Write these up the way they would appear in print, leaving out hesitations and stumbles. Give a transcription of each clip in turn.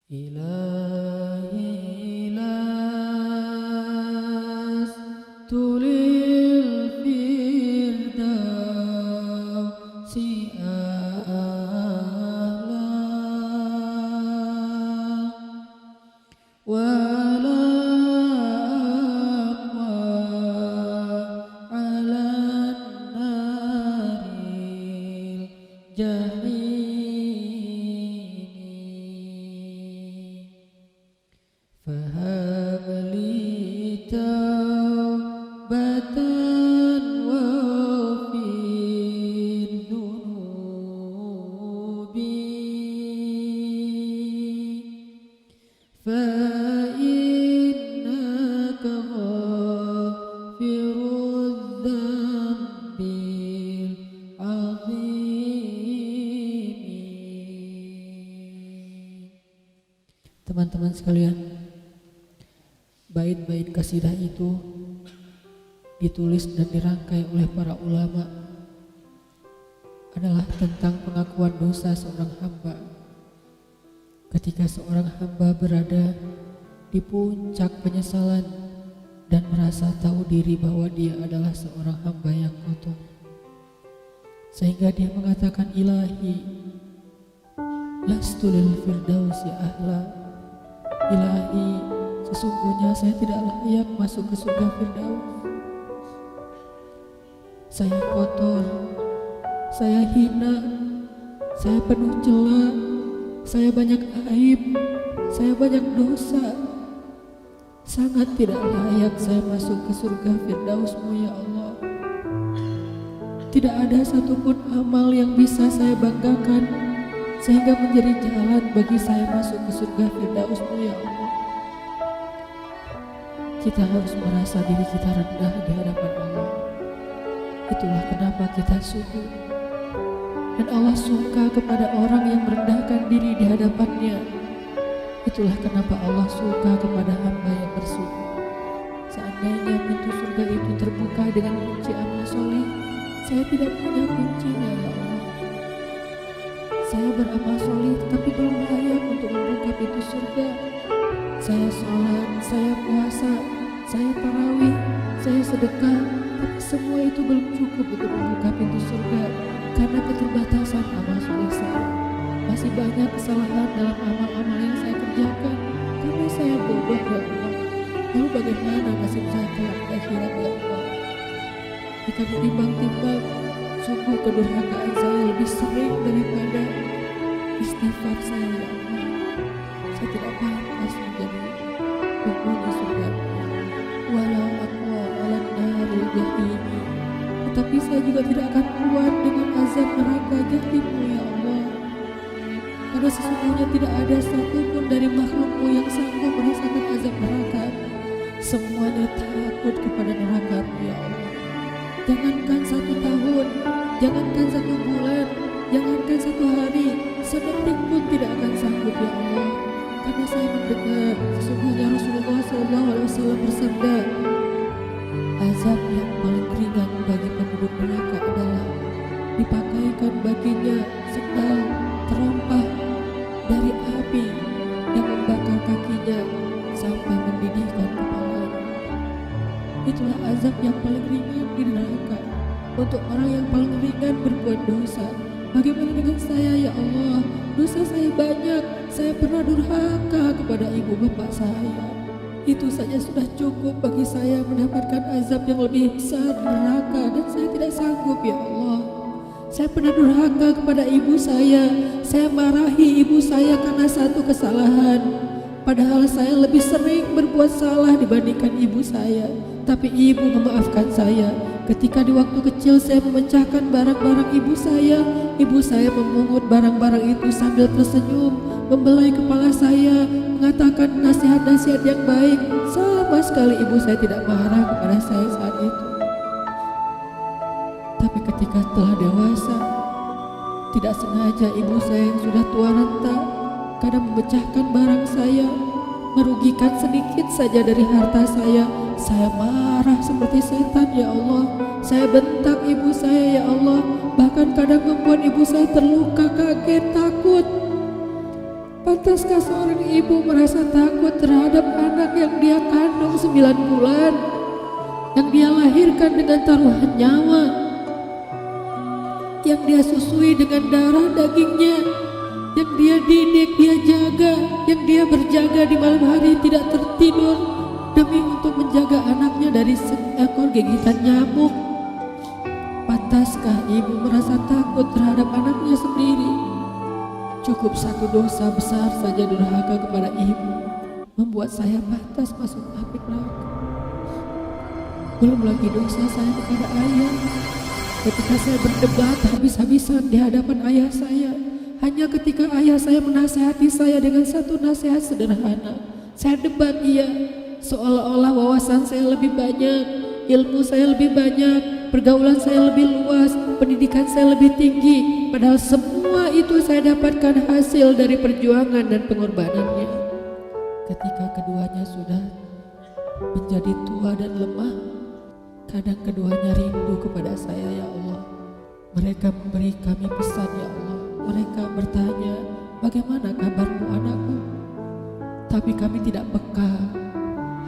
إلهي لست للفردوس أعلى ولا أقوى على النار الجحيم فهب لي توبة واغفر ذنوبي فإنك غافر الذنب العظيم. Teman-teman sekalian, bait-bait kasidah itu ditulis dan dirangkai oleh para ulama adalah tentang pengakuan dosa seorang hamba. Ketika seorang hamba berada di puncak penyesalan dan merasa tahu diri bahwa dia adalah seorang hamba yang kotor, sehingga dia mengatakan, Ilahi lastu lil firdausi ahla. Ilahi, sesungguhnya saya tidak layak masuk ke surga Firdaus. Saya kotor, saya hina, saya penuh celah, saya banyak aib, saya banyak dosa. Sangat tidak layak saya masuk ke surga Firdaus-Mu ya Allah. Tidak ada satupun amal yang bisa saya banggakan sehingga menjadi jalan bagi saya masuk ke surga Firdaus-Mu ya Allah. Kita harus merasa diri kita rendah di hadapan Allah. Itulah kenapa kita sujud. Dan Allah suka kepada orang yang merendahkan diri di hadapannya. Itulah kenapa Allah suka kepada hamba yang bersujud. Seandainya pintu surga itu terbuka dengan kunci amal soleh, saya tidak punya kuncinya ya Allah. Saya beramal soleh tetapi belum layak untuk membuka pintu surga. Saya sholat, saya puasa, saya tarawih, saya sedekah, tapi semua itu belum cukup untuk membuka pintu surga karena keterbatasan amal soleh saya. Masih banyak kesalahan dalam amal-amal yang saya kerjakan karena saya bodoh ya Allah. Lalu bagaimana nasib saya kelak di akhirat ya Allah? Jika ditimbang-timbang, sungguh kedurhakaan saya lebih sering daripada istighfar saya ya Allah. Saya tidak pantas menjadi penghuni surga. Walau aqwa 'alan naril jahim. Tetapi saya juga tidak akan kuat dengan azab neraka jahim-Mu ya Allah. Karena sesungguhnya tidak ada satupun dari makhluk-Mu yang sanggup merasakan azab neraka. Semuanya takut kepada neraka-Mu ya Allah. Jangankan 1 tahun, jangankan 1 bulan, jangankan 1 hari, sedetik pun tidak akan sanggup ya Allah. Karena saya mendengar sesungguhnya Rasulullah SAW bersabda, azab yang paling ringan bagi penduduk neraka adalah dipakaikan baginya sendal terompah dari api yang membakar kakinya sampai mendidihkan kepalanya. Itulah azab yang paling ringan di neraka untuk orang yang paling ringan berbuat dosa. Bagaimana dengan saya ya Allah? Dosa saya banyak, saya pernah durhaka kepada ibu bapak saya. Itu saja sudah cukup bagi saya mendapatkan azab yang lebih besar di neraka, dan saya tidak sanggup ya Allah. Saya pernah durhaka kepada ibu saya marahi ibu saya karena satu kesalahan. Padahal saya lebih sering berbuat salah dibandingkan ibu saya. Tapi ibu memaafkan saya. Ketika di waktu kecil saya memecahkan barang-barang ibu saya memungut barang-barang itu sambil tersenyum, membelai kepala saya, mengatakan nasihat-nasihat yang baik. Sama sekali ibu saya tidak marah kepada saya saat itu. Tapi ketika telah dewasa, tidak sengaja ibu saya yang sudah tua renta kadang memecahkan barang saya, merugikan sedikit saja dari harta saya marah seperti setan ya Allah. Saya bentak ibu saya ya Allah, bahkan kadang membuat ibu saya terluka, kaget, takut. Pantaskah seorang ibu merasa takut terhadap anak yang dia kandung 9 bulan, yang dia lahirkan dengan taruhan nyawa, yang dia susui dengan darah dagingnya, yang dia didik, dia jaga, yang dia berjaga di malam hari tidak tertidur demi untuk menjaga anaknya dari seekor gigitan nyamuk? Pantaskah ibu merasa takut terhadap anaknya sendiri? Cukup satu dosa besar saja durhaka kepada ibu membuat saya pantas masuk api neraka. Belum lagi dosa saya kepada ayah ketika saya berdebat habis-habisan di hadapan ayah saya, hanya ketika ayah saya menasihati saya dengan satu nasihat sederhana. Saya debat dia, seolah-olah wawasan saya lebih banyak, ilmu saya lebih banyak, pergaulan saya lebih luas, pendidikan saya lebih tinggi, padahal semua itu saya dapatkan hasil dari perjuangan dan pengorbanannya. Ketika keduanya sudah menjadi tua dan lemah, kadang keduanya rindu kepada saya, ya Allah. Mereka memberi kami pesan, ya Allah. Mereka bertanya, bagaimana kabarmu anakku? Tapi kami tidak peka.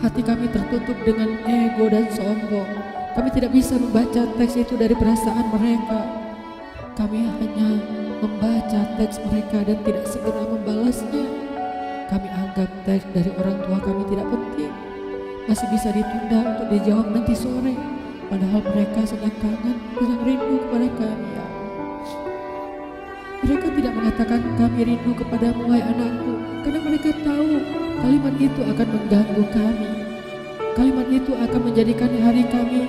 Hati kami tertutup dengan ego dan sombong. Kami tidak bisa membaca teks itu dari perasaan mereka. Kami hanya membaca teks mereka dan tidak segera membalasnya. Kami anggap teks dari orang tua kami tidak penting, masih bisa ditunda untuk dijawab nanti sore. Padahal mereka sedang kangen, sedang rindu kepada kami, ya Allah. Mereka tidak mengatakan kami rindu kepadamu, wahai anakku, karena mereka tahu kalimat itu akan mengganggu kami. Kalimat itu akan menjadikan hari kami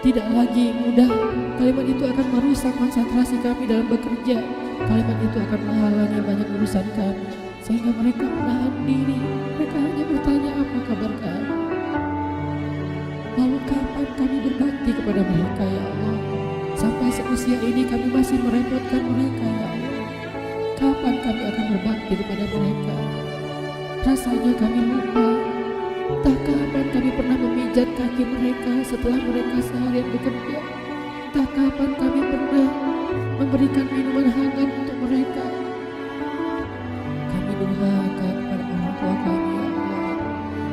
tidak lagi mudah. Kalimat itu akan merusak konsentrasi kami dalam bekerja. Kalimat itu akan menghalangi banyak urusan kami, sehingga mereka menahan diri. Mereka hanya bertanya apa kabar kami. Lalu kapan kami berbakti kepada mereka, ya Allah? Sampai seusia ini kami masih merepotkan mereka, ya Allah. Kapan kami akan berbakti kepada mereka? Rasanya kami lupa. Entah kapan kami pernah memijat kaki mereka setelah mereka seharian bekerja. Entah kapan kami pernah memberikan minuman hangat untuk mereka. Kami durhaka kepada orang tua kami, ya Allah.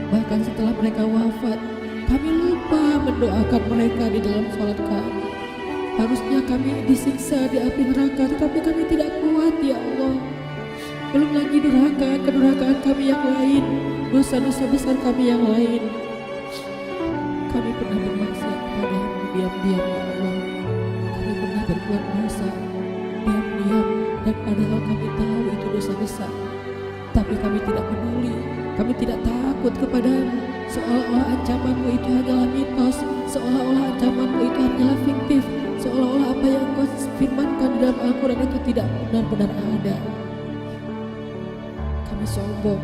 Bahkan setelah mereka wafat, kami lupa mendoakan mereka di dalam sholat kami. Harusnya kami disiksa di api neraka, tetapi kami tidak kuat, ya Allah. Belum lagi kedurhakaan kami yang lain, dosa-dosa besar kami yang lain. Kami pernah bermaksiat kepadamu diam-diam, ya Allah. Kami pernah berbuat dosa diam-diam, dan padahal kami tahu itu dosa besar. Tapi kami tidak peduli, kami tidak takut kepadamu. Seolah-olah ancamanmu itu hanyalah mitos, seolah-olah ancamanmu itu hanyalah fiktif, seolah-olah apa yang kau firmankan di dalam Al-Quran itu tidak benar-benar ada. Kami sombong,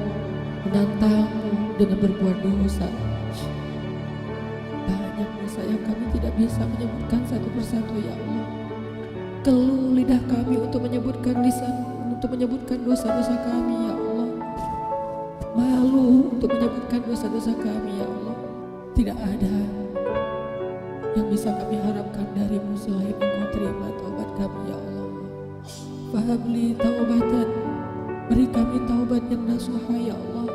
menantangmu dengan berbuat dosa. Banyak dosa yang kami tidak bisa menyebutkan satu persatu, ya Allah. Keluh lidah kami untuk menyebutkan dosa-dosa kami, ya Allah. Malu untuk menyebutkan dosa-dosa kami, ya Allah. Tidak ada yang bisa kami harapkan darimu selain Engkau terima taubat kami, ya Allah. Fahabli taubatan, beri kami taubat yang nasuha, ya Allah.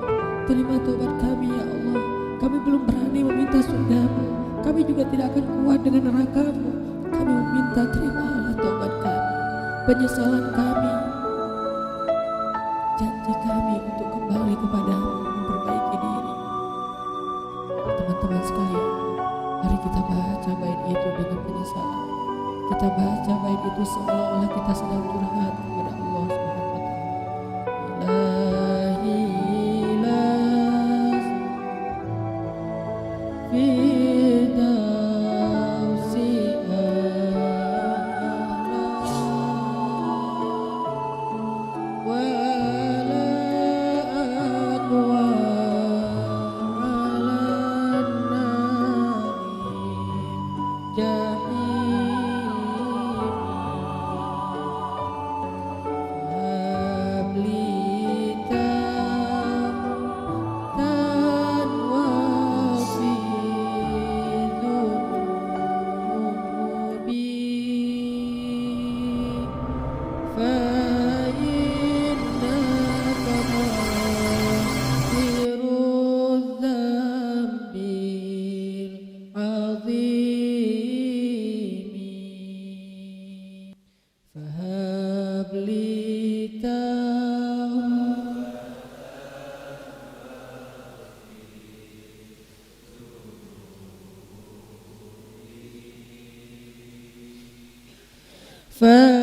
Terima taubat kami, ya Allah. Kami belum berani meminta surgamu, kami juga tidak akan kuat dengan nerakamu. Kami meminta terimalah taubat kami, penyesalan kami, janji kami untuk kembali kepadamu, memperbaiki diri. Teman-teman sekalian, mari kita baca bait itu dengan penyesalan. Kita baca bait itu seolah-olah kita sedang curhat kepada Allah Subhanahu wa Ta'ala. Ilahilas fidausi fa